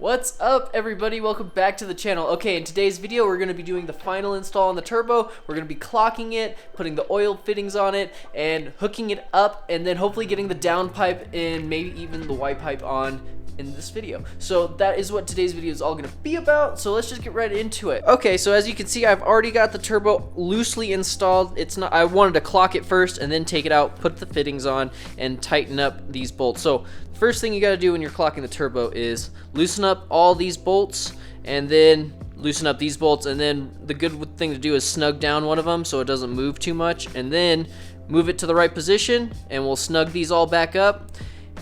What's up, everybody? Welcome back to the channel. Okay, in today's video we're going to be doing the final install on the turbo. We're going to be clocking it, putting the oil fittings on it, and hooking it up, and then hopefully getting the downpipe and maybe even the Y pipe on in this video. So that is what today's video is all going to be about, so let's just get right into it. Okay, so as you can see, I've already got the turbo loosely installed. I wanted to clock it first and then take it out, put the fittings on, and tighten up these bolts. So first thing you got to do when you're clocking the turbo is loosen up all these bolts, and then loosen up these bolts, and then the good thing to do is snug down one of them so it doesn't move too much, and then move it to the right position, and we'll snug these all back up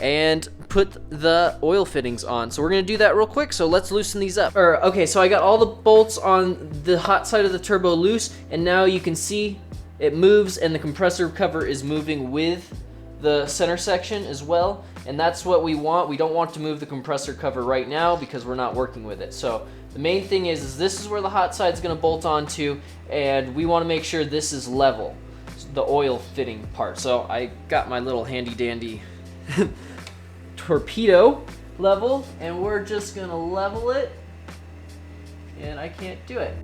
and put the oil fittings on. So we're gonna do that real quick, so let's loosen these up. Okay, so I got all the bolts on the hot side of the turbo loose, and now you can see it moves, and the compressor cover is moving with the center section as well, and that's what we want. We don't want to move the compressor cover right now because we're not working with it. So the main thing is this is where the hot side is going to bolt onto, and we want to make sure this is level, the oil fitting part. So I got my little handy dandy torpedo level, and we're just going to level it, and I can't do it.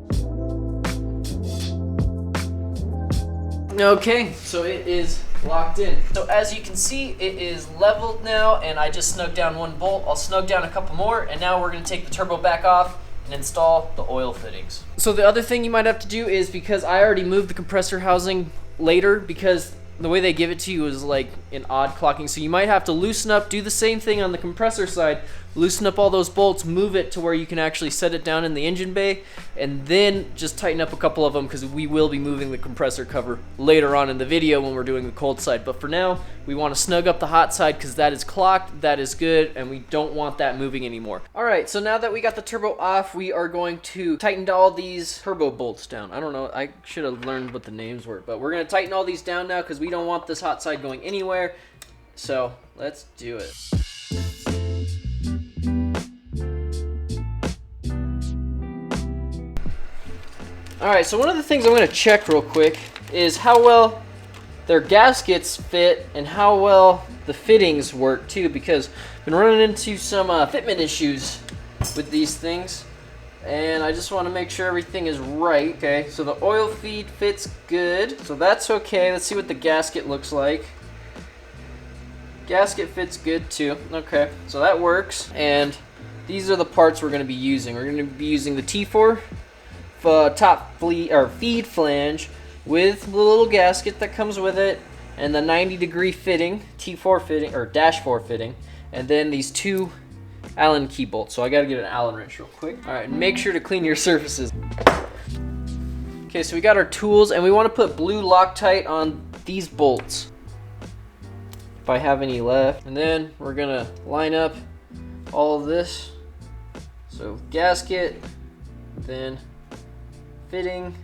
Okay, so it is locked in. So as you can see, it is leveled now, and I just snugged down one bolt. I'll snug down a couple more, and now we're gonna take the turbo back off and install the oil fittings. So the other thing you might have to do is, because I already moved the compressor housing later, because the way they give it to you is like an odd clocking, so you might have to loosen up, do the same thing on the compressor side, loosen up all those bolts, move it to where you can actually set it down in the engine bay, and then just tighten up a couple of them, because we will be moving the compressor cover later on in the video when we're doing the cold side. But for now, we want to snug up the hot side because that is clocked, that is good, and we don't want that moving anymore. Alright, so now that we got the turbo off, we are going to tighten all these turbo bolts down. I don't know, I should have learned what the names were, but we're going to tighten all these down now because we don't want this hot side going anywhere. So let's do it. Alright, so one of the things I'm going to check real quick is how well their gaskets fit and how well the fittings work too, because I've been running into some fitment issues with these things, and I just want to make sure everything is right. Okay, so the oil feed fits good, so that's okay. Let's see what the gasket looks like. Gasket fits good too. Okay, so that works, and these are the parts we're going to be using. We're going to be using the T4 top feed flange with the little gasket that comes with it, and the 90-degree fitting, T4 fitting, or dash 4 fitting, and then these two Allen key bolts. So I gotta get an Allen wrench real quick. Alright, make sure to clean your surfaces. Okay, so we got our tools, and we want to put blue Loctite on these bolts, if I have any left. And then we're gonna line up all of this. So gasket, then fitting.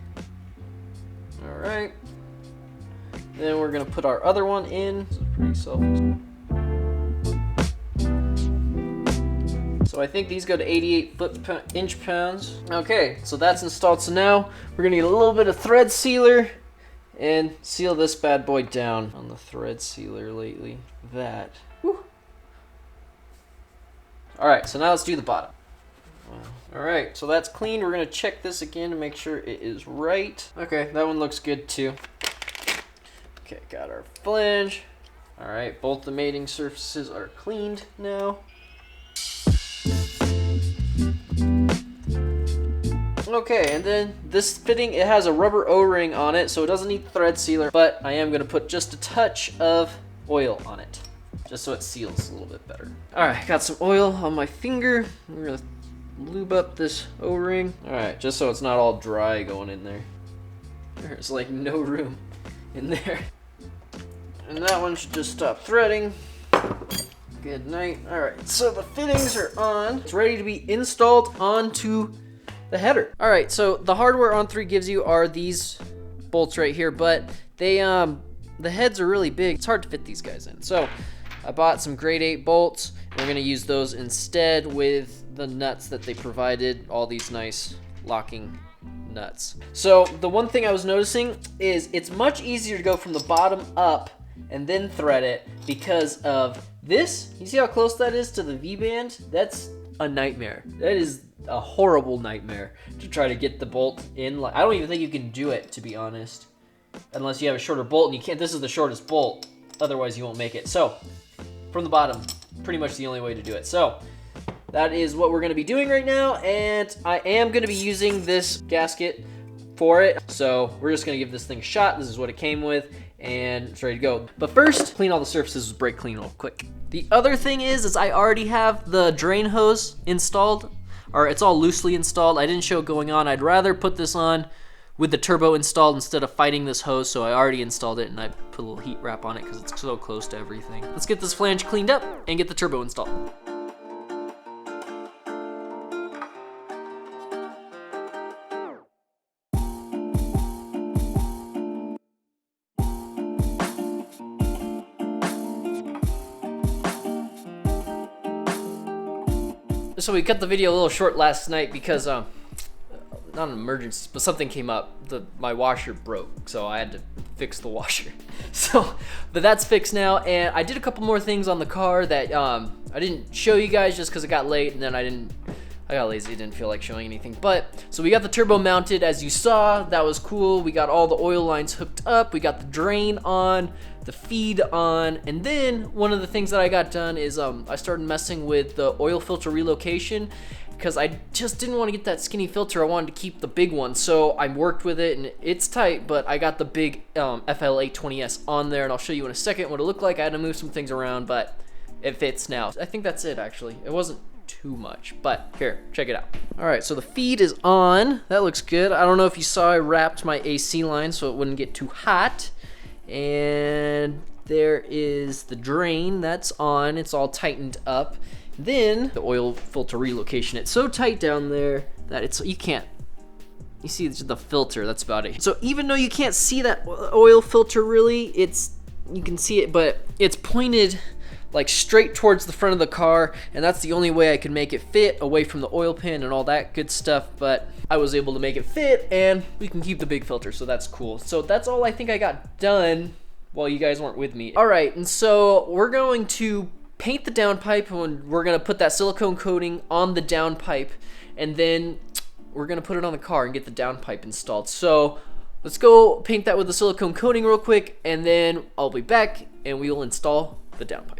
All right. Then we're gonna put our other one in. This is pretty selfish. So I think these go to 88 inch-pounds. Okay, so that's installed. So now we're gonna get a little bit of thread sealer and seal this bad boy down on the thread sealer lately. That. Whew. All right, so now let's do the bottom. Alright, so that's clean. We're going to check this again to make sure it is right. Okay, that one looks good too. Okay, got our flange. Alright, both the mating surfaces are cleaned now. Okay, and then this fitting, it has a rubber O-ring on it, so it doesn't need thread sealer, but I am going to put just a touch of oil on it, just so it seals a little bit better. Alright, got some oil on my finger. We're going to lube up this O-ring. Alright, just so it's not all dry going in there. There's like no room in there. And that one should just stop threading. Good night. Alright, so the fittings are on. It's ready to be installed onto the header. Alright, so the hardware On3 gives you are these bolts right here, but they the heads are really big. It's hard to fit these guys in. So I bought some grade 8 bolts, and we're gonna use those instead with the nuts that they provided, all these nice locking nuts. So the one thing I was noticing is it's much easier to go from the bottom up and then thread it because of this. You see how close that is to the V-band? That's a nightmare. That is a horrible nightmare to try to get the bolt in. I don't even think you can do it, to be honest, unless you have a shorter bolt, and you can't. This is the shortest bolt, otherwise you won't make it. So from the bottom, pretty much the only way to do it. So that is what we're going to be doing right now, and I am going to be using this gasket for it. So we're just going to give this thing a shot. This is what it came with, and it's ready to go. But first, clean all the surfaces with brake clean real quick. The other thing is I already have the drain hose installed, or it's all loosely installed. I didn't show it going on. I'd rather put this on with the turbo installed instead of fighting this hose, so I already installed it, and I put a little heat wrap on it because it's so close to everything. Let's get this flange cleaned up and get the turbo installed. So we cut the video a little short last night because not an emergency, but something came up. My washer broke, so I had to fix the washer. But that's fixed now, and I did a couple more things on the car that I didn't show you guys just because it got late, and then I got lazy, didn't feel like showing anything. But so we got the turbo mounted, as you saw. That was cool. We got all the oil lines hooked up. We got the drain on, the feed on, and then one of the things that I got done is I started messing with the oil filter relocation because I just didn't want to get that skinny filter. I wanted to keep the big one, so I worked with it, and it's tight, but I got the big FL820S on there, and I'll show you in a second what it looked like. I had to move some things around, but it fits now. I think that's it, actually. It wasn't too much, but here, check it out. All right, so the feed is on. That looks good. I don't know if you saw I wrapped my AC line so it wouldn't get too hot. And there is the drain. That's on. It's all tightened up. Then the oil filter relocation. It's so tight down there that you can't. You see the filter. That's about it. So even though you can't see that oil filter really, you can see it, but it's pointed like straight towards the front of the car, and that's the only way I could make it fit away from the oil pan and all that good stuff. But I was able to make it fit, and we can keep the big filter, so that's cool. So that's all I think I got done while you guys weren't with me. All right, and so we're going to paint the downpipe, and we're gonna put that silicone coating on the downpipe, and then we're gonna put it on the car and get the downpipe installed. So let's go paint that with the silicone coating real quick, and then I'll be back and we will install the downpipe.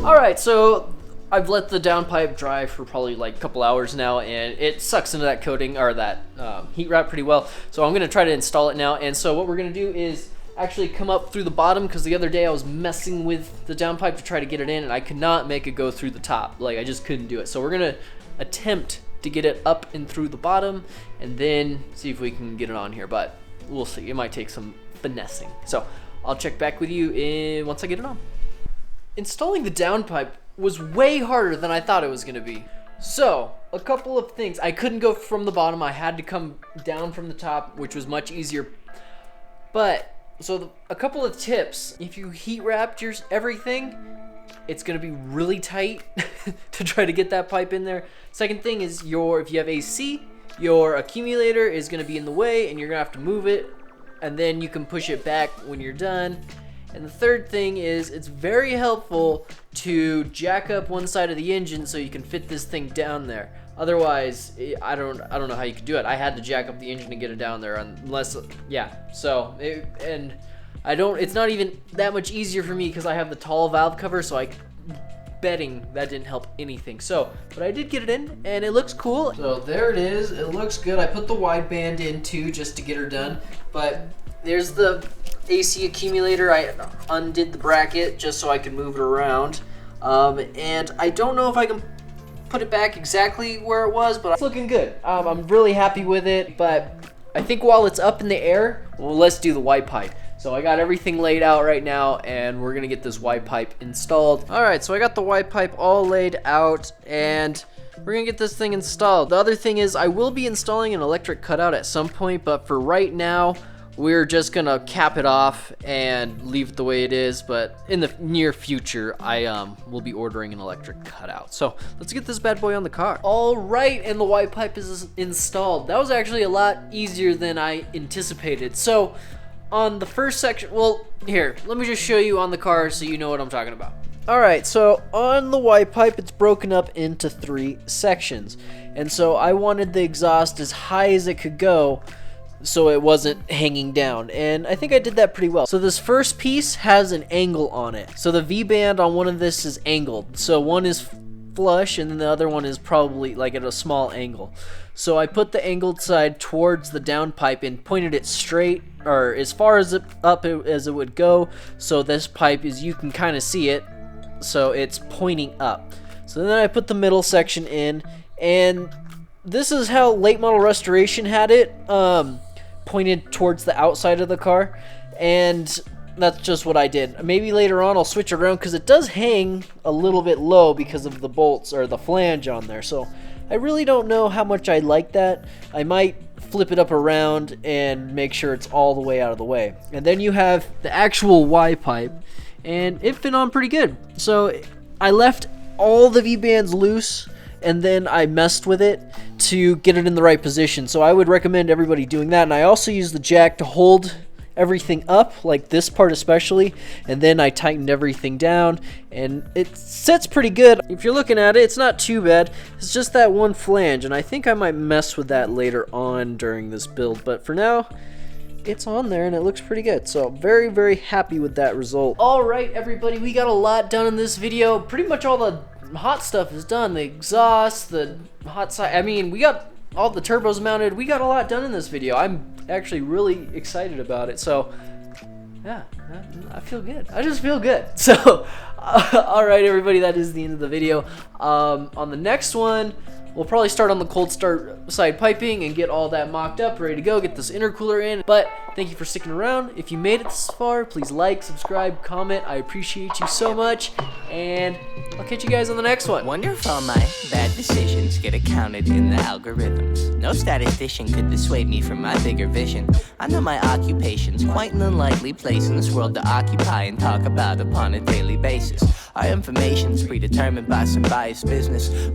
All right, so I've let the downpipe dry for probably like a couple hours now, and it sucks into that coating or that heat wrap pretty well. So I'm gonna try to install it now. And so what we're gonna do is actually come up through the bottom, because the other day I was messing with the downpipe to try to get it in, and I could not make it go through the top. Like, I just couldn't do it. So we're gonna attempt to get it up and through the bottom, and then see if we can get it on here. But we'll see. It might take some finessing. So I'll check back with you once I get it on. Installing the downpipe was way harder than I thought it was gonna be. So, a couple of things. I couldn't go from the bottom. I had to come down from the top, which was much easier. But, a couple of tips. If you heat wrapped everything, it's gonna be really tight to try to get that pipe in there. Second thing is if you have AC, your accumulator is gonna be in the way, and you're gonna have to move it, and then you can push it back when you're done. And the third thing is it's very helpful to jack up one side of the engine so you can fit this thing down there. Otherwise, I don't know how you could do it. I had to jack up the engine to get it down there, unless, yeah. So, it's not even that much easier for me because I have the tall valve cover, so betting that didn't help anything. So, but I did get it in, and it looks cool. So there it is. It looks good. I put the wideband in too, just to get her done. But there's the AC accumulator. I undid the bracket just so I could move it around. And I don't know if I can put it back exactly where it was, but it's looking good. I'm really happy with it, but I think while it's up in the air, well, let's do the white pipe. So I got everything laid out right now, and we're gonna get this white pipe installed. All right, so I got the white pipe all laid out, and we're gonna get this thing installed. The other thing is I will be installing an electric cutout at some point, but for right now, we're just gonna cap it off and leave it the way it is, but in the near future I will be ordering an electric cutout. So let's get this bad boy on the car. All right, and the Y pipe is installed. That was actually a lot easier than I anticipated. So on the first section, well, here, let me just show you on the car so you know what I'm talking about. All right, so on the Y pipe, it's broken up into 3 sections, and so I wanted the exhaust as high as it could go so it wasn't hanging down, and I think I did that pretty well. So this first piece has an angle on it. So the V-band on one of this is angled. So one is flush and then the other one is probably like at a small angle. So I put the angled side towards the downpipe and pointed it straight, or as far as up as it would go. So this pipe is, you can kind of see it, so it's pointing up. So then I put the middle section in, and this is how late model restoration had it, pointed towards the outside of the car, and that's just what I did. Maybe later on I'll switch around because it does hang a little bit low because of the bolts or the flange on there. So I really don't know how much I like that. I might flip it up around and make sure it's all the way out of the way. And then you have the actual Y pipe, and it fit on pretty good. So I left all the V-bands loose, and then I messed with it to get it in the right position. So I would recommend everybody doing that. And I also use the jack to hold everything up, like this part especially, and then I tightened everything down, and it sits pretty good. If you're looking at it, it's not too bad. It's just that one flange, and I think I might mess with that later on during this build, but for now it's on there and it looks pretty good. So very, very happy with that result. All right, everybody, we got a lot done in this video. Pretty much all the hot stuff is done. The exhaust, the hot side, I mean, we got all the turbos mounted. We got a lot done in this video. I'm actually really excited about it. So yeah, I feel good. I just feel good. So all right, everybody, that is the end of the video. On the next one, we'll probably start on the cold start side piping and get all that mocked up, ready to go, get this intercooler in. But thank you for sticking around. If you made it this far, please like, subscribe, comment. I appreciate you so much, and I'll catch you guys on the next one. Wonder if all my bad decisions get accounted in the algorithms. No statistician could dissuade me from my bigger vision. I know my occupation's quite an unlikely place in this world to occupy and talk about upon a daily basis. Our information's predetermined by some biased business.